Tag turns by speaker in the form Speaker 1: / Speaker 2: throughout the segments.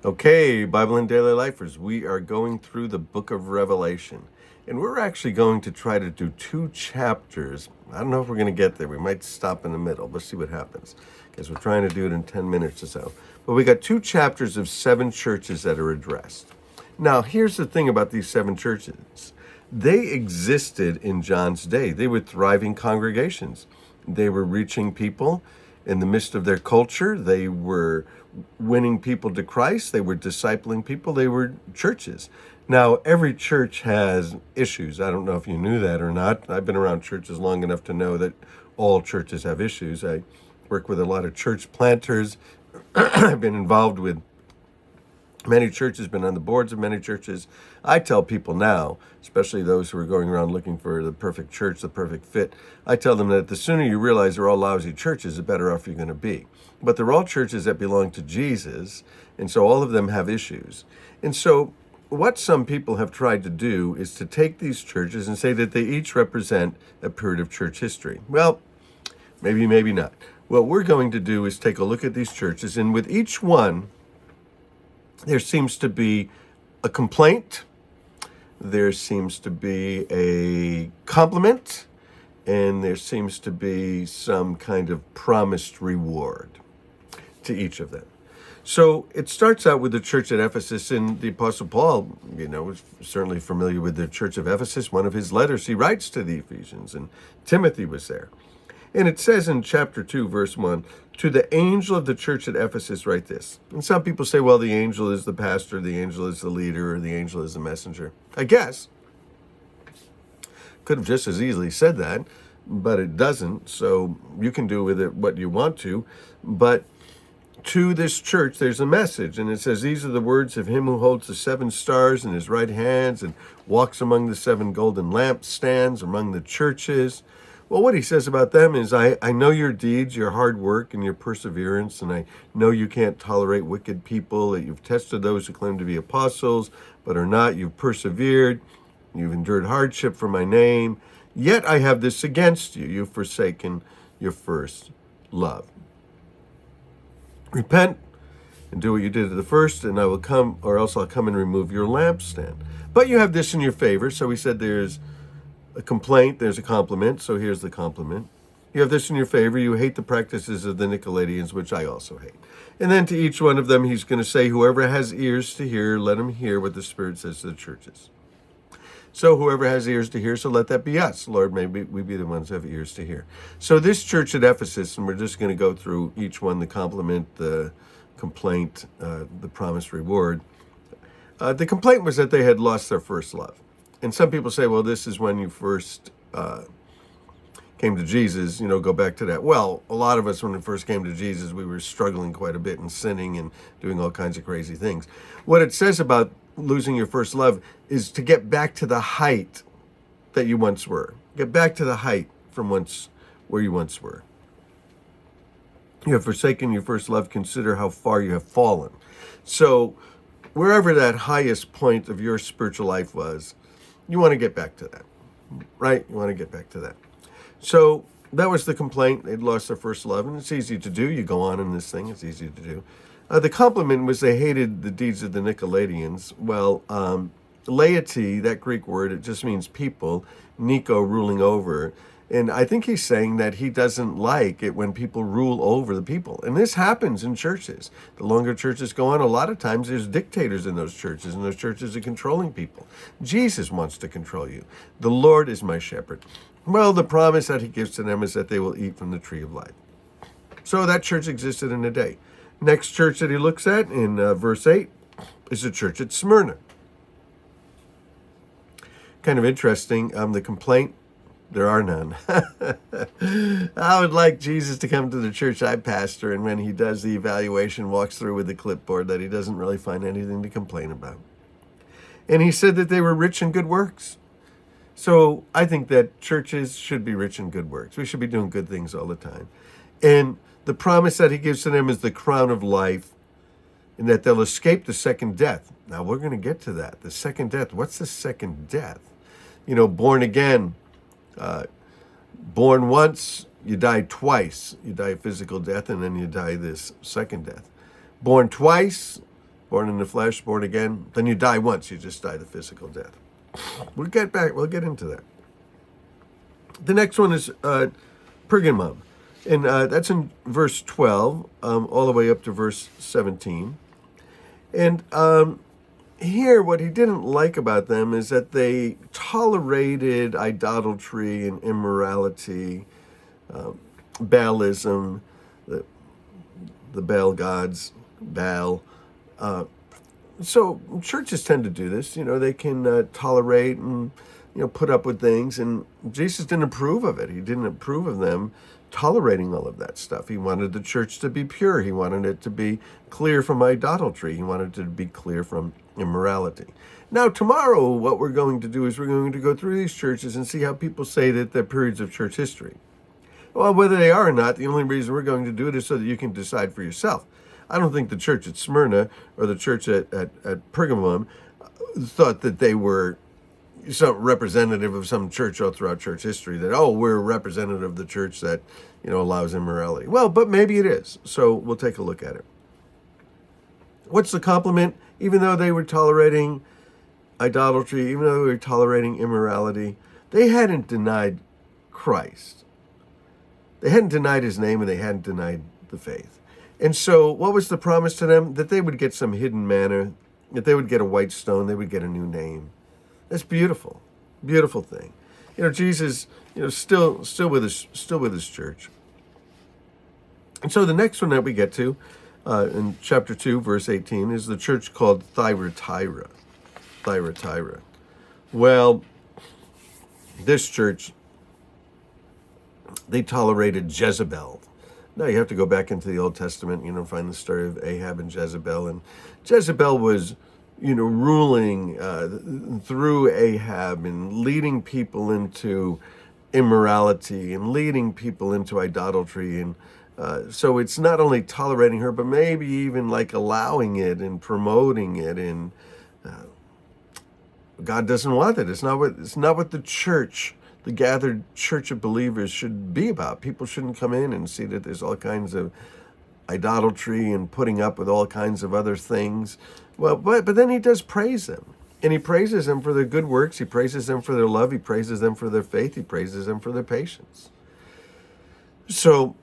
Speaker 1: Okay, Bible and Daily Lifers, we are going through the book of Revelation. And we're actually going to try to do 2 chapters. I don't know if we're going to get there. We might stop in the middle. Let's see what happens, because we're trying to do it in 10 minutes or so. But we got 2 chapters of 7 churches that are addressed. Now, here's the thing about these 7 churches. They existed in John's day. They were thriving congregations. They were reaching people in the midst of their culture. They were winning people to Christ. They were discipling people. They were churches. Now, every church has issues. I don't know if you knew that or not. I've been around churches long enough to know that all churches have issues. I work with a lot of church planters. I've been involved with many churches, been on the boards of many churches. I tell people now, especially those who are going around looking for the perfect church, the perfect fit, I tell them that the sooner you realize they're all lousy churches, the better off you're going to be. But they're all churches that belong to Jesus, and so all of them have issues. And so what some people have tried to do is to take these churches and say that they each represent a period of church history. Well, maybe, maybe not. What we're going to do is take a look at these churches, and with each one, there seems to be a complaint, there seems to be a compliment, and there seems to be some kind of promised reward to each of them. So it starts out with the church at Ephesus, and the Apostle Paul, is certainly familiar with the church of Ephesus. One of his letters he writes to the Ephesians, and Timothy was there. And it says in chapter 2, verse 1, to the angel of the church at Ephesus write this. And some people say, well, the angel is the pastor, the angel is the leader, or the angel is the messenger. I guess. Could have just as easily said that, but it doesn't. So you can do with it what you want to. But to this church, there's a message. And it says, these are the words of him who holds the 7 stars in his right hands and walks among the 7 golden lampstands among the churches. Well, what he says about them is, I know your deeds, your hard work, and your perseverance, and I know you can't tolerate wicked people, that you've tested those who claim to be apostles, but are not. You've persevered. You've endured hardship for my name. Yet I have this against you. You've forsaken your first love. Repent and do what you did at the first, and I will come, or else I'll come and remove your lampstand. But you have this in your favor. So he said there's a complaint, there's a compliment. So here's the compliment. You have this in your favor. You hate the practices of the Nicolaitans, which I also hate. And then to each one of them, he's going to say, whoever has ears to hear, let him hear what the Spirit says to the churches. So whoever has ears to hear, so let that be us. Lord, maybe we be the ones who have ears to hear. So this church at Ephesus, and we're just going to go through each one, the compliment, the complaint, the promised reward. The complaint was that they had lost their first love. And some people say, well, this is when you first came to Jesus, go back to that. Well, a lot of us, when we first came to Jesus, we were struggling quite a bit and sinning and doing all kinds of crazy things. What it says about losing your first love is to get back to the height that you once were. Get back to the height from where you once were. You have forsaken your first love. Consider how far you have fallen. So wherever that highest point of your spiritual life was, you want to get back to that, right? You want to get back to that. So that was the complaint. They'd lost their first love, and it's easy to do. You go on in this thing. It's easy to do. The compliment was they hated the deeds of the Nicolaitans. Well, laity, that Greek word, it just means people, Nico, ruling over. And I think he's saying that he doesn't like it when people rule over the people. And this happens in churches. The longer churches go on, a lot of times there's dictators in those churches, and those churches are controlling people. Jesus wants to control you. The Lord is my shepherd. Well, the promise that he gives to them is that they will eat from the tree of life. So that church existed in a day. Next church that he looks at in verse 8 is the church at Smyrna. Kind of interesting. The complaint, there are none. I would like Jesus to come to the church I pastor, and when he does the evaluation, walks through with the clipboard, that he doesn't really find anything to complain about. And he said that they were rich in good works. So I think that churches should be rich in good works. We should be doing good things all the time. And the promise that he gives to them is the crown of life, and that they'll escape the second death. Now, we're going to get to that. The second death. What's the second death? Born again. Born once, you die twice. You die a physical death, and then you die this second death. Born twice, born in the flesh, born again, then you die once. You just die the physical death. We'll get into that. The next one is Pergamum. And that's in verse 12, all the way up to verse 17. And here, what he didn't like about them is that they tolerated idolatry and immorality, Baalism, the Baal gods, Baal. So churches tend to do this. They can tolerate and put up with things. And Jesus didn't approve of it. He didn't approve of them tolerating all of that stuff. He wanted the church to be pure. He wanted it to be clear from idolatry. He wanted it to be clear from immorality. Now, tomorrow, what we're going to do is we're going to go through these churches and see how people say that they're periods of church history. Well, whether they are or not, the only reason we're going to do it is so that you can decide for yourself. I don't think the church at Smyrna or the church at Pergamum thought that they were some representative of some church all throughout church history, that, we're a representative of the church that, allows immorality. Well, but maybe it is. So we'll take a look at it. What's the compliment? Even though they were tolerating idolatry, even though they were tolerating immorality, they hadn't denied Christ. They hadn't denied his name, and they hadn't denied the faith. And so what was the promise to them? That they would get some hidden manna, that they would get a white stone, they would get a new name. That's beautiful, beautiful thing. Jesus, still with his church. And so the next one that we get to, in chapter 2, verse 18, is the church called Thyatira. Thyatira. Well, this church, they tolerated Jezebel. Now you have to go back into the Old Testament, find the story of Ahab and Jezebel. And Jezebel was ruling through Ahab and leading people into immorality and leading people into idolatry. And so it's not only tolerating her, but maybe even like allowing it and promoting it. And God doesn't want it. It's not what the church, the gathered church of believers, should be about. People shouldn't come in and see that there's all kinds of idolatry and putting up with all kinds of other things. Well, but then he does praise them. And he praises them for their good works. He praises them for their love. He praises them for their faith. He praises them for their patience. So,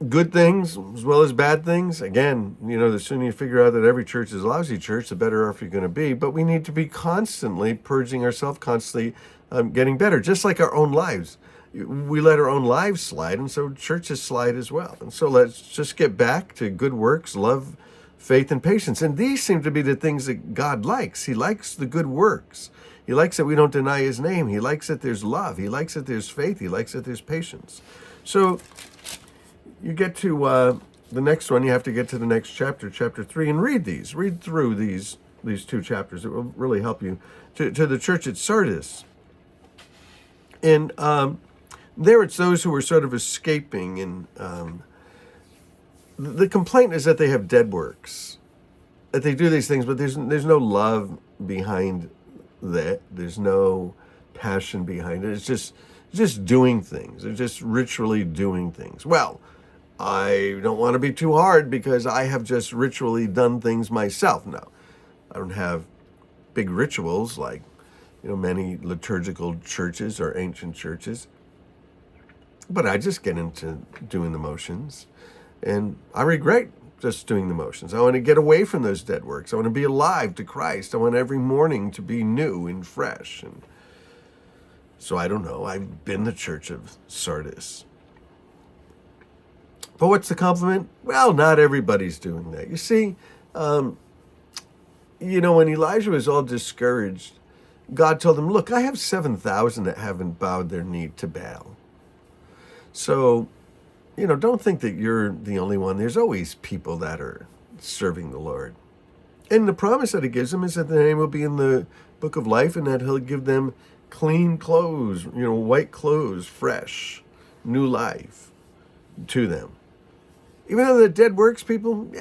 Speaker 1: good things as well as bad things. Again, the sooner you figure out that every church is a lousy church, the better off you're going to be. But we need to be constantly purging ourselves, constantly getting better, just like our own lives. We let our own lives slide, and so churches slide as well. And so let's just get back to good works, love, faith, and patience. And these seem to be the things that God likes. He likes the good works. He likes that we don't deny his name. He likes that there's love. He likes that there's faith. He likes that there's patience. So you get to the next one. You have to get to the next chapter, chapter 3, and read these. Read through these two chapters. It will really help you. To the church at Sardis. And there it's those who are sort of escaping, and the complaint is that they have dead works, that they do these things, but there's no love behind that. There's no passion behind it. It's just doing things. They're just ritually doing things. Well, I don't want to be too hard because I have just ritually done things myself. No, I don't have big rituals like many liturgical churches or ancient churches. But I just get into doing the motions, and I regret just doing the motions. I want to get away from those dead works. I want to be alive to Christ. I want every morning to be new and fresh. And so I don't know. I've been the church of Sardis. But what's the compliment? Well, not everybody's doing that. You see, when Elijah was all discouraged, God told him, look, I have 7,000 that haven't bowed their knee to Baal. So, don't think that you're the only one. There's always people that are serving the Lord. And the promise that he gives them is that their name will be in the book of life, and that he'll give them clean clothes, white clothes, fresh, new life to them. Even though the dead works, people,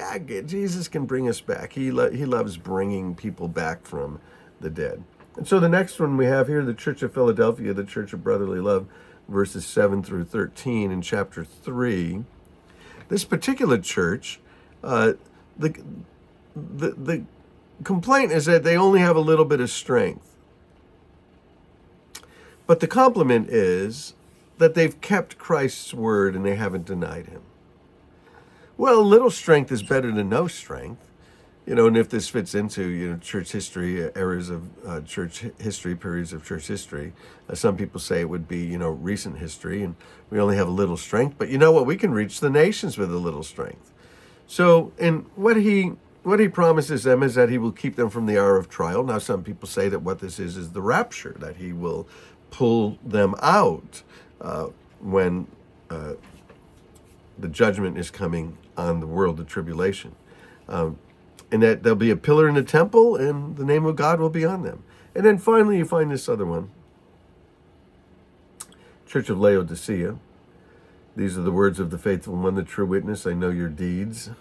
Speaker 1: Jesus can bring us back. He loves bringing people back from the dead. And so the next one we have here, the Church of Philadelphia, the Church of Brotherly Love, verses 7 through 13 in chapter 3. This particular church, the complaint is that they only have a little bit of strength. But the compliment is that they've kept Christ's word and they haven't denied him. Well, little strength is better than no strength. And if this fits into, church history, eras of church history, periods of church history, some people say it would be, recent history, and we only have a little strength. But you know what? We can reach the nations with a little strength. So, and what he promises them is that he will keep them from the hour of trial. Now, some people say that what this is the rapture, that he will pull them out when the judgment is coming on the world, the tribulation. And that there'll be a pillar in the temple and the name of God will be on them. And then finally you find this other one. Church of Laodicea. These are the words of the faithful one, the true witness. I know your deeds.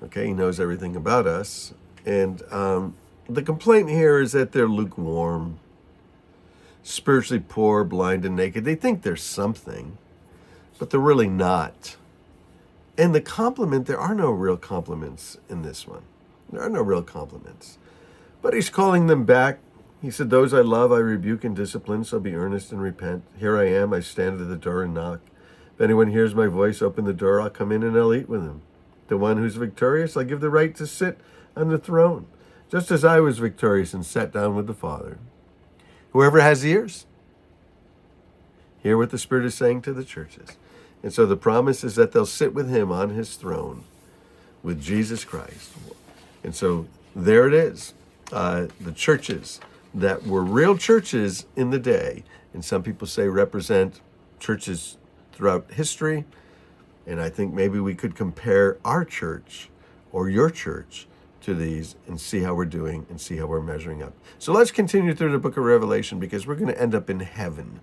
Speaker 1: Okay, he knows everything about us. And the complaint here is that they're lukewarm, spiritually poor, blind, and naked. They think they're something, but they're really not. And the compliment, there are no real compliments in this one. There are no real compliments. But he's calling them back. He said, those I love, I rebuke and discipline, so be earnest and repent. Here I am, I stand at the door and knock. If anyone hears my voice, open the door, I'll come in and I'll eat with him. The one who's victorious, I'll give the right to sit on the throne, just as I was victorious and sat down with the Father. Whoever has ears, hear what the Spirit is saying to the churches. And so the promise is that they'll sit with him on his throne with Jesus Christ. And so there it is. The churches that were real churches in the day, and some people say represent churches throughout history. And I think maybe we could compare our church or your church to these and see how we're doing and see how we're measuring up. So let's continue through the book of Revelation, because we're going to end up in heaven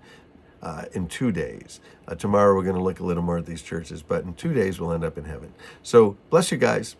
Speaker 1: in 2 days. Tomorrow we're going to look a little more at these churches, but in 2 days we'll end up in heaven. So bless you guys.